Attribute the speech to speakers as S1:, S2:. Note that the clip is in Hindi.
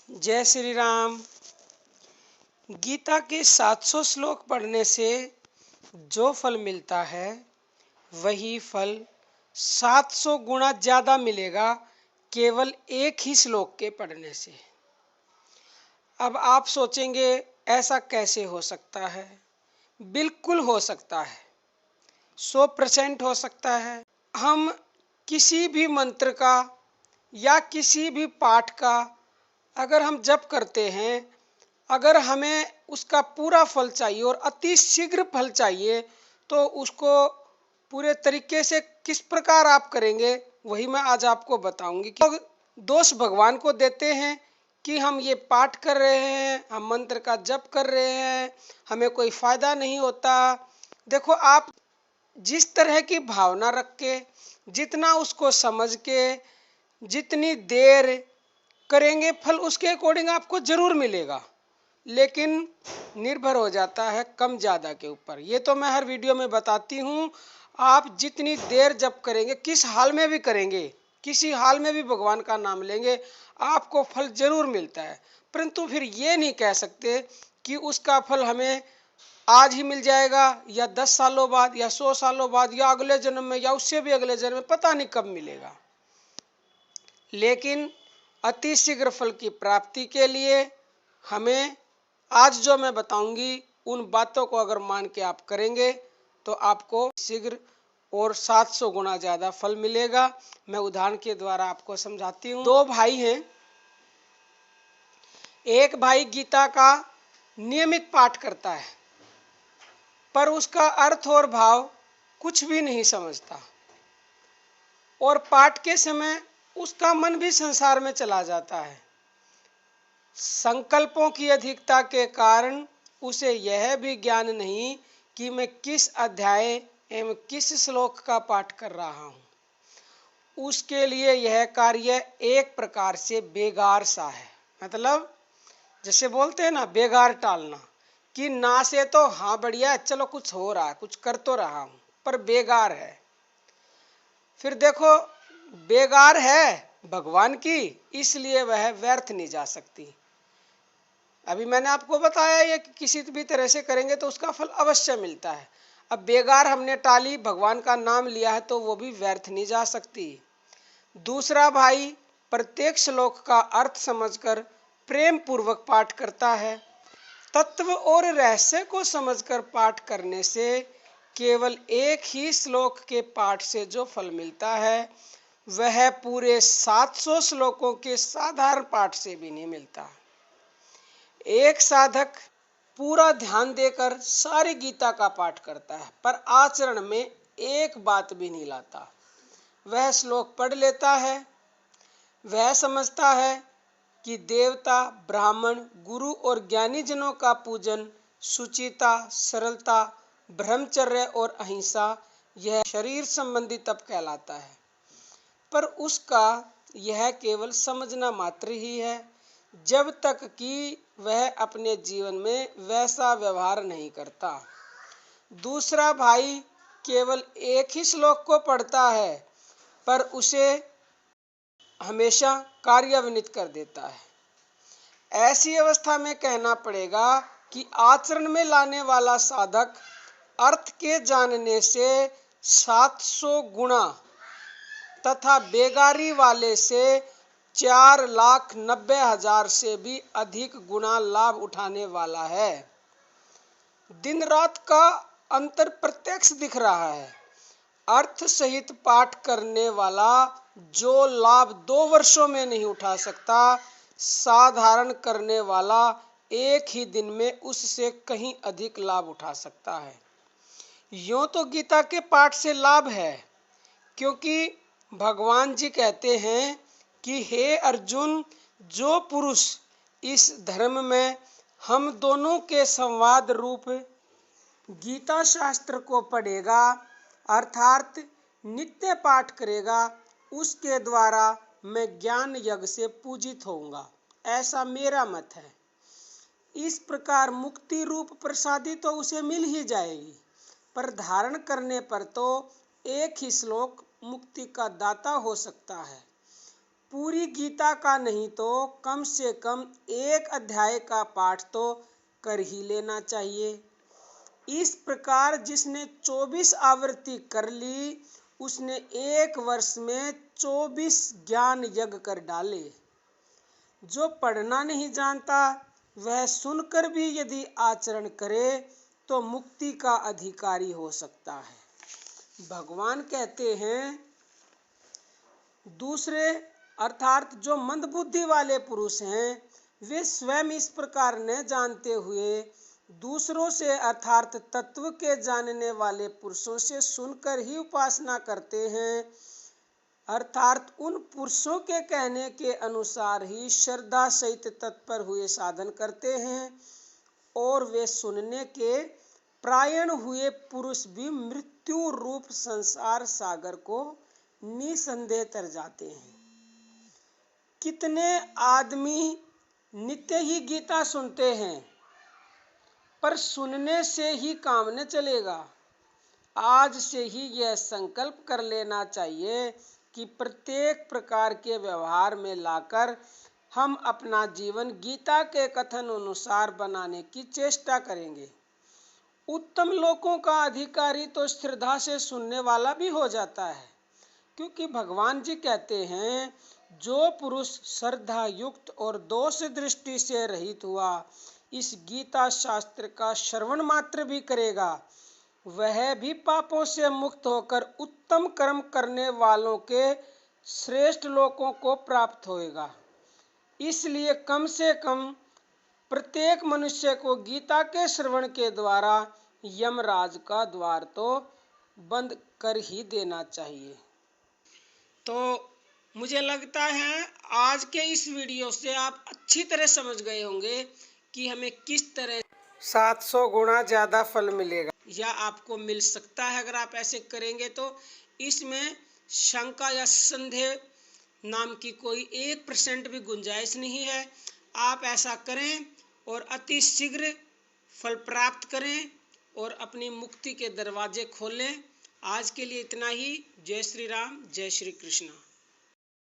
S1: जय श्री राम। गीता के 700 श्लोक पढ़ने से जो फल मिलता है वही फल 700 गुना ज़्यादा मिलेगा केवल एक ही श्लोक के पढ़ने से। अब आप सोचेंगे ऐसा कैसे हो सकता है? बिल्कुल हो सकता है, 100% हो सकता है। हम किसी भी मंत्र का या किसी भी पाठ का अगर हम जप करते हैं, अगर हमें उसका पूरा फल चाहिए और अति शीघ्र फल चाहिए तो उसको पूरे तरीके से किस प्रकार आप करेंगे वही मैं आज आपको बताऊंगी। कि लोग दोष भगवान को देते हैं कि हम ये पाठ कर रहे हैं, हम मंत्र का जप कर रहे हैं, हमें कोई फायदा नहीं होता। देखो, आप जिस तरह की भावना रख के, जितना उसको समझ के, जितनी देर करेंगे फल उसके अकॉर्डिंग आपको जरूर मिलेगा, लेकिन निर्भर हो जाता है कम ज़्यादा के ऊपर। ये तो मैं हर वीडियो में बताती हूँ। आप जितनी देर जप करेंगे, किस हाल में भी करेंगे, किसी हाल में भी भगवान का नाम लेंगे, आपको फल जरूर मिलता है। परंतु फिर ये नहीं कह सकते कि उसका फल हमें आज ही मिल जाएगा या 10 सालों बाद या 100 सालों बाद या अगले जन्म में या उससे भी अगले जन्म में, पता नहीं कब मिलेगा। लेकिन अति शीघ्र फल की प्राप्ति के लिए हमें आज जो मैं बताऊंगी उन बातों को अगर मान के आप करेंगे तो आपको शीघ्र और 700 गुना ज़्यादा फल मिलेगा। मैं उदाहरण के द्वारा आपको समझाती हूँ। दो भाई हैं। एक भाई गीता का नियमित पाठ करता है पर उसका अर्थ और भाव कुछ भी नहीं समझता और पाठ के समय उसका मन भी संसार में चला जाता है। संकल्पों की अधिकता के कारण उसे यह भी ज्ञान नहीं कि मैं किस अध्याय एवं किस श्लोक का पाठ कर रहा हूँ। उसके लिए यह कार्य एक प्रकार से बेगार सा है। मतलब जैसे बोलते हैं ना, बेगार टालना, कि ना से तो हाँ बढ़िया है, चलो कुछ हो रहा है, कुछ कर तो रहा हूँ, पर बेगार है। फिर देखो, बेगार है भगवान की, इसलिए वह व्यर्थ नहीं जा सकती। अभी मैंने आपको बताया ये कि किसी भी तरह से करेंगे तो उसका फल अवश्य मिलता है। अब बेगार हमने टाली, भगवान का नाम लिया है तो वो भी व्यर्थ नहीं जा सकती। दूसरा भाई प्रत्येक श्लोक का अर्थ समझकर प्रेम पूर्वक पाठ करता है। तत्व और रहस्य को समझकर पाठ करने से केवल एक ही श्लोक के पाठ से जो फल मिलता है वह पूरे 700 श्लोकों के साधारण पाठ से भी नहीं मिलता। एक साधक पूरा ध्यान देकर सारी गीता का पाठ करता है पर आचरण में एक बात भी नहीं लाता। वह श्लोक पढ़ लेता है, वह समझता है कि देवता, ब्राह्मण, गुरु और ज्ञानी जनों का पूजन शुचिता, सरलता, ब्रह्मचर्य और अहिंसा यह शरीर संबंधी तप कहलाता है, पर उसका यह केवल समझना मात्र ही है जब तक कि वह अपने जीवन में वैसा व्यवहार नहीं करता। दूसरा भाई केवल एक ही श्लोक को पढ़ता है पर उसे हमेशा कार्यान्वित कर देता है। ऐसी अवस्था में कहना पड़ेगा कि आचरण में लाने वाला साधक अर्थ के जानने से 700 गुना तथा बेगारी वाले से 4,90,000 से भी अधिक गुना लाभ उठाने वाला है। दिन रात का अंतर प्रत्यक्ष दिख रहा है। अर्थ सहित पाठ करने वाला जो लाभ 2 वर्षों में नहीं उठा सकता, साधारण करने वाला एक ही दिन में उससे कहीं अधिक लाभ उठा सकता है। यूं तो गीता के पाठ से लाभ है, क्योंकि भगवान जी कहते हैं कि हे अर्जुन, जो पुरुष इस धर्म में हम दोनों के संवाद रूप गीता शास्त्र को पढ़ेगा अर्थात नित्य पाठ करेगा, उसके द्वारा मैं ज्ञान यज्ञ से पूजित होऊंगा, ऐसा मेरा मत है। इस प्रकार मुक्ति रूप प्रसादी तो उसे मिल ही जाएगी, पर धारण करने पर तो एक ही श्लोक मुक्ति का दाता हो सकता है। पूरी गीता का नहीं तो कम से कम एक अध्याय का पाठ तो कर ही लेना चाहिए। इस प्रकार जिसने 24 आवृत्ति कर ली उसने एक वर्ष में 24 ज्ञान यज्ञ कर डाले। जो पढ़ना नहीं जानता वह सुनकर भी यदि आचरण करे तो मुक्ति का अधिकारी हो सकता है। भगवान कहते हैं दूसरे अर्थात जो मंदबुद्धि वाले पुरुष हैं वे स्वयं इस प्रकार न जानते हुए दूसरों से अर्थात तत्व के जानने वाले पुरुषों से सुनकर ही उपासना करते हैं, अर्थात उन पुरुषों के कहने के अनुसार ही श्रद्धा सहित तत्पर हुए साधन करते हैं और वे सुनने के प्रायण हुए पुरुष भी मृत्यु रूप संसार सागर को निसंदेह तर जाते हैं। कितने आदमी नित्य ही गीता सुनते हैं पर सुनने से ही काम न चलेगा। आज से ही यह संकल्प कर लेना चाहिए कि प्रत्येक प्रकार के व्यवहार में लाकर हम अपना जीवन गीता के कथन अनुसार बनाने की चेष्टा करेंगे। उत्तम लोकों का अधिकारी तो श्रद्धा से सुनने वाला भी हो जाता है, क्योंकि भगवान जी कहते हैं जो पुरुष श्रद्धा युक्त और दोष दृष्टि से रहित हुआ इस गीता शास्त्र का श्रवण मात्र भी करेगा वह भी पापों से मुक्त होकर उत्तम कर्म करने वालों के श्रेष्ठ लोकों को प्राप्त होएगा। इसलिए कम से कम प्रत्येक मनुष्य को गीता के श्रवण के द्वारा यमराज का द्वार तो बंद कर ही देना चाहिए। तो मुझे लगता है आज के इस वीडियो से आप अच्छी तरह समझ गए होंगे कि हमें किस तरह 700 गुना ज़्यादा फल मिलेगा या आपको मिल सकता है अगर आप ऐसे करेंगे। तो इसमें शंका या संदेह नाम की कोई 1% भी गुंजाइश नहीं है। आप ऐसा करें और अति शीघ्र फल प्राप्त करें और अपनी मुक्ति के दरवाजे खोलें। आज के लिए इतना ही। जय श्री राम, जय श्री कृष्ण।